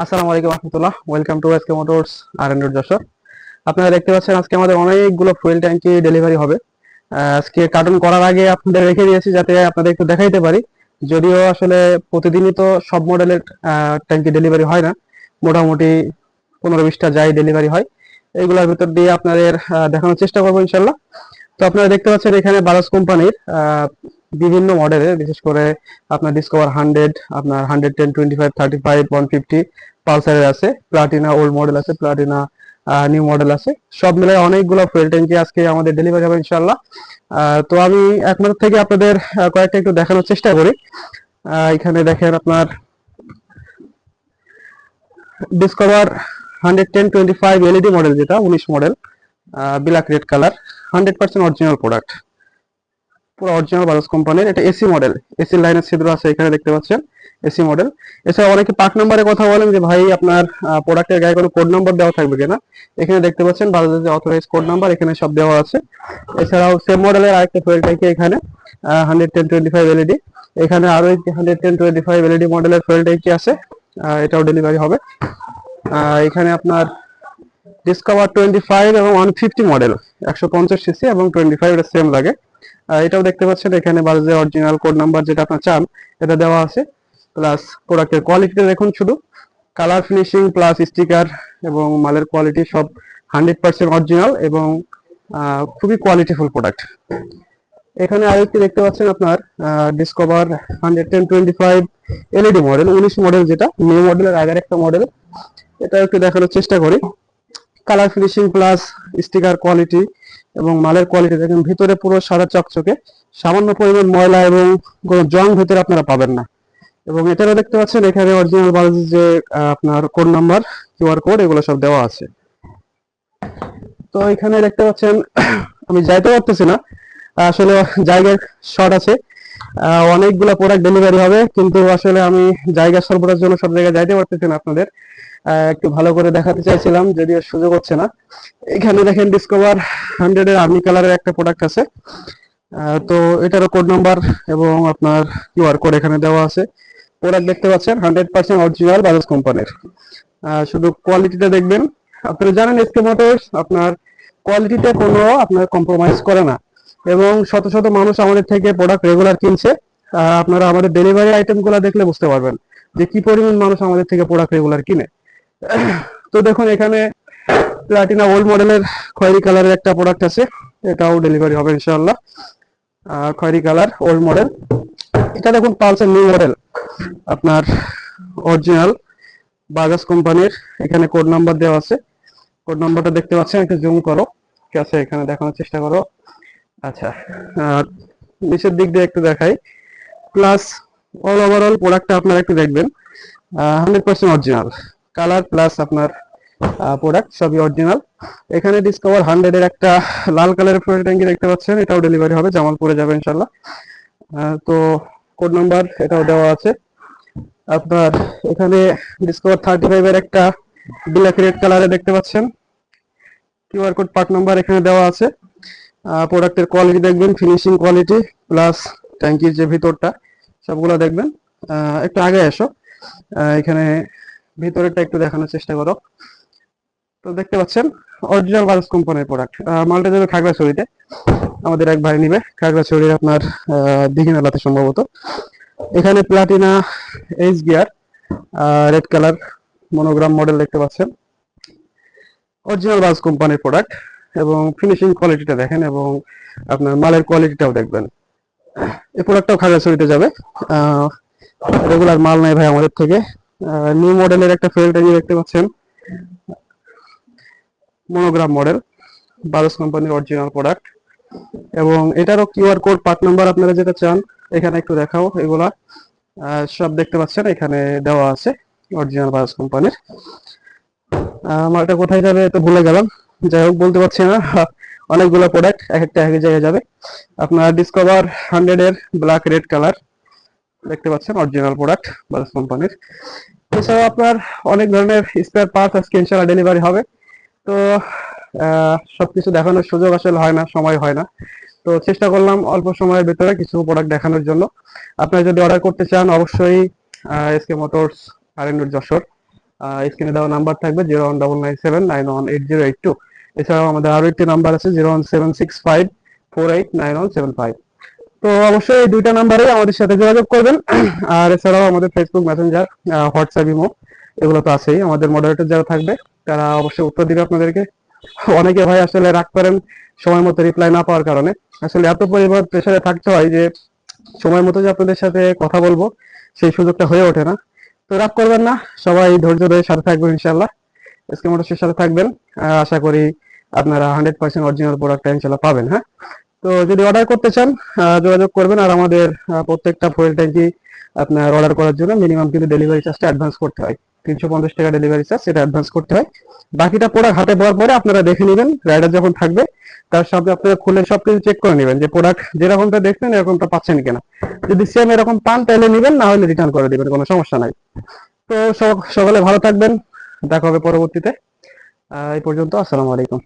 আসসালামু আলাইকুম রহমতুল্লাহ, ওয়েলকাম টু এসকে মোটরস আর এন্ড যশোর। আপনারা দেখতে পাচ্ছেন আজকে আমাদের অনেকগুলো ফুয়েল ট্যাঙ্কি ডেলিভারি হবে। আজকে কার্টুন করার আগে আপনাদের রেখে দিয়েছি যাতে আপনাদের একটু দেখাইতে পারি। যদিও আসলে প্রতিদিনই তো সব মডেলের ট্যাঙ্কি ডেলিভারি হয় না, মোটামুটি 15-20টা যাই ডেলিভারি হয়। এইগুলোর ভিতর দিয়ে আপনাদের দেখানোর চেষ্টা করবো ইনশাল্লাহ। তো আপনারা দেখতে পাচ্ছেন এখানে বাজাজ কোম্পানির বিভিন্ন মডেলের, বিশেষ করে আপনার ডিসকভার 100, আপনার 110, 25, 35, 150 পালসারের আছে, প্লাটিনা ওল্ড মডেল আছে, প্লাটিনা নিউ মডেল আছে, সব মিলে অনেকগুলো ফুয়েল ট্যাঙ্কি আজকে আমাদের ডেলিভারি হবে ইনশাল্লাহ। তো আমি এক মিনিট থেকে আপনাদের কয়েকটা একটু দেখানোর চেষ্টা করি। এখানে দেখেন আপনার ডিসকভার 110-25 এলইডি মডেল, যেটা 19 model, black red colour, 100% original product, পুরো অরিজিনাল বাজাজ কোম্পানির। এটা এসি মডেল, এসি লাইনের ছিদ্র আছে এখানে দেখতে পাচ্ছেন, এসি মডেল। এছাড়া অনেকে পার্ট নাম্বারের কথা বলেন যে ভাই আপনার প্রোডাক্টের গায়ে কোনো কোড নাম্বার দেওয়া থাকবে কিনা। এখানে দেখতে পাচ্ছেন বাজাজের যে অথরাইজ কোড নাম্বার এখানে সব দেওয়া আছে। এছাড়াও সেম মডেলের আরেকটা ফুয়েল ট্যাঙ্কি এখানে 110-25 এলইডি, এখানে আরো একটি 110-25 এলইডি মডেলের ফুয়েল ট্যাঙ্কি আছে, এটাও ডেলিভারি হবে। এখানে আপনার ডিসকভার 25 এবং 150 মডেল, 150 সিসি এবং 25, এটা সেম লাগে। এটাও দেখতে পাচ্ছেন এখানে বাজাজের অরিজিনাল কোড নাম্বার যেটা আপনার চান এটা দেওয়া আছে। প্লাস প্রোডাক্টের কোয়ালিটিটা দেখুন, শুধু কালার ফিনিশিং প্লাস স্টিকার এবং মালের কোয়ালিটি সব 100% অরিজিনাল এবং খুবই কোয়ালিটিফুল প্রোডাক্ট। এখানে আরেকটি দেখতে পাচ্ছেন আপনার ডিসকভার 110-25 এলইডি মডেল, 19 মডেল, যেটা নিউ মডেলের আগের একটা মডেল। এটা একটু দেখানোর চেষ্টা করি। Colour finishing plus sticker quality এবং মালের কোয়ালিটি দেখেন, ভিতরে পুরো সাদা চকচকে, সামান্য পরিমাণ ময়লা এবং কোনো জং ভিতরে আপনারা পাবেন না। এবং এটারও দেখতে পাচ্ছেন এখানে অরিজিনাল বাজাজ যে আপনার কোড নাম্বার, কিউআর কোড, এগুলো সব দেওয়া আছে। তো এখানে দেখতে পাচ্ছেন আমি যাইতে পারতেছি না, আসলে জায়গার শর্ট আছে। অনেকগুলো প্রোডাক্ট ডেলিভারি হবে, কিন্তু আসলে আমি জায়গা স্বল্পতার জন্য সব জায়গায় যাইতে পারতেছি না। আপনাদের একটু ভালো করে দেখাতে চাইছিলাম, যদিও সুযোগ হচ্ছে না। এখানে দেখেন ডিসকভার 100 এর আর্মি কালারের একটা প্রোডাক্ট আছে। তো এটারও কোড নাম্বার এবং আপনার কিউআর কোড এখানে দেওয়া আছে। প্রোডাক্ট দেখতে পাচ্ছেন 100% অরিজিনাল বাজাজ কোম্পানির। শুধু কোয়ালিটিটা দেখবেন। আপনারা জানেন এসকে মোটরস আপনার কোয়ালিটিতে কোনো আপনার কম্প্রোমাইজ করে না, এবং শত শত মানুষ আমাদের থেকে প্রোডাক্ট রেগুলার কিনছে। আপনারা আমাদের ডেলিভারি আইটেমগুলো দেখলে বুঝতে পারবেন যে কি পরিমাণ মানুষ আমাদের থেকে প্রোডাক্ট রেগুলার কিনে। তো দেখুন এখানে প্লাটিনা ওল্ড মডেলের খয়েরি কালারের একটা প্রোডাক্ট আছে, এটাও ডেলিভারি হবে ইনশাআল্লাহ। খয়েরি কালার ওল্ড মডেল। এটা দেখুন পালসার নিউ মডেল, আপনার অরিজিনাল বাজাজ কোম্পানির। এখানে কোড নাম্বার দেওয়া আছে, কোড নাম্বারটা দেখতে পাচ্ছেন, একটু জুম করো, ঠিক আছে, এখানে দেখানোর চেষ্টা করো। আচ্ছা, নিচের দিক দিয়ে একটু দেখাই। প্লাস ওভারঅল প্রোডাক্টটা আপনারা একটু দেখবেন, 100% অরিজিনাল কালার প্লাস আপনার প্রোডাক্ট সবই অরিজিনাল। এখানে ডিসকভার 100 এর একটা লাল কালারের ফুয়েল ট্যাঙ্কি দেখতে পাচ্ছেন, এটাও ডেলিভারি হবে, জামালপুরে যাবে ইনশাল্লাহ। তো কোড নাম্বার এটাও দেওয়া আছে আপনার। এখানে ডিসকভার 35 এর একটা ব্ল্যাক রেড কালারে দেখতে পাচ্ছেন, কিউআর কোড পার্ট নাম্বার এখানে দেওয়া আছে। প্রোডাক্টের কোয়ালিটি দেখবেন, ফিনিশিং কোয়ালিটি প্লাস ট্যাঙ্কির যে ভিতরটা সবগুলো দেখবেন। একটু আগে এসো, এখানে ভিতরেরটা একটু দেখানোর চেষ্টা করো। তো দেখতে পাচ্ছেন অরিজিনাল বাজাজ কোম্পানির প্রোডাক্ট। মালটা যাবে খাগড়াছড়িতে, আমাদের এক ভাই নিবে খাগড়াছড়ির আপনার দিঘিনালাতে সম্ভবত। এখানে Platina H gear red colour monogram model দেখতে পাচ্ছেন, অরিজিনাল বাজাজ কোম্পানির প্রোডাক্ট। এবং ফিনিশিং কোয়ালিটিটা দেখেন এবং আপনার মালের কোয়ালিটিটাও দেখবেন। এই প্রোডাক্টটাও খাগড়াছড়িতে যাবে, রেগুলার মাল নেই ভাই আমাদের থেকে। নিউ মডেলের একটা ফুয়েল ট্যাঙ্কি দেখতে পাচ্ছেন, মনোগ্রাম মডেল, বাজাজ কোম্পানির অরিজিনাল প্রোডাক্ট। এবং এটারও কিউআর কোড পার্ট নাম্বার আপনারা যেটা চান এখানে একটু দেখাও, এগুলা সব দেখতে পাচ্ছেন এখানে দেওয়া আছে, অরিজিনাল বাজাজ কোম্পানির। আমার এটা কোথায় যাবে তো ভুলে গেলাম, যাই হোক বলতে পারছি না। অনেকগুলো প্রোডাক্ট এক একটা এক জায়গায় যাবে। আপনার ডিসকভার 100 এর ব্ল্যাক রেড কালার দেখতে পাচ্ছেন, অরিজিনাল প্রোডাক্ট বাজাজ কোম্পানির। এছাড়াও আপনার অনেক ধরনের স্পেয়ার পার্টস আজকে ইনশাআল্লাহ ডেলিভারি হবে। তো সবকিছু দেখানোর সুযোগ আসলে হয় না, সময় হয় না। তো চেষ্টা করলাম অল্প সময়ের ভিতরে কিছু প্রোডাক্ট দেখানোর জন্য। আপনারা যদি অর্ডার করতে চান অবশ্যই এসকে মোটরস আর এন্ড যশোর স্ক্রিনে দেওয়া নাম্বার থাকবে 01997918082। এছাড়াও আমাদের আরো একটি নাম্বার আছে 01765489175। তো অবশ্যই এই দুইটা নাম্বারে আমাদের সাথে যোগাযোগ করবেন। আর এছাড়াও আমাদের ফেসবুক মেসেঞ্জার, হোয়াটসঅ্যাপ, ইমো এগুলো তো আছেই। আমাদের মডারেটর যারা থাকবে তারা অবশ্যই উত্তর দিবে আপনাদেরকে। অনেকে ভাই আসলে রাগ করেন সময় মতো রিপ্লাই না পাওয়ার কারণে। আসলে এত পরিমাণ প্রেসারে থাকতে হয় যে সময় মতো যে আপনাদের সাথে কথা বলবো সেই সুযোগটা হয়ে ওঠে না। তো রাগ করবেন না, সবাই ধৈর্য ধরে সাথে থাকবেন ইনশাল্লাহ। এসকে মোটরসের সাথে থাকবেন, আশা করি আপনারা 100% অরিজিনাল প্রোডাক্টটা ইনশাল্লাহ পাবেন। হ্যাঁ, তো যদি অর্ডার করতে চান যোগাযোগ করবেন। আর আমাদের প্রত্যেকটা ফুয়েল ট্যাঙ্কি আপনার অর্ডার করার জন্য মিনিমাম কিন্তু ডেলিভারি চার্জটা অ্যাডভান্স করতে হয়। 350 টাকা ডেলিভারি চার্জ, সেটা অ্যাডভান্স করতে হয়। বাকিটা প্রোডাক্ট হাতে পাওয়ার পরে আপনারা দেখে নেবেন, রাইডার যখন থাকবে তার সাথে আপনারা খুলে সবকিছু চেক করে নেবেন যে প্রোডাক্ট যেরকমটা দেখছেন এরকমটা পাচ্ছেন কিনা। যদি সেম এরকম পান তাহলে নেবেন, না হলে রিটার্ন করে দিবেন, কোনো সমস্যা নাই। তো সকলে ভালো থাকবেন, দেখা হবে পরবর্তীতে। এই পর্যন্ত, আসসালামু আলাইকুম।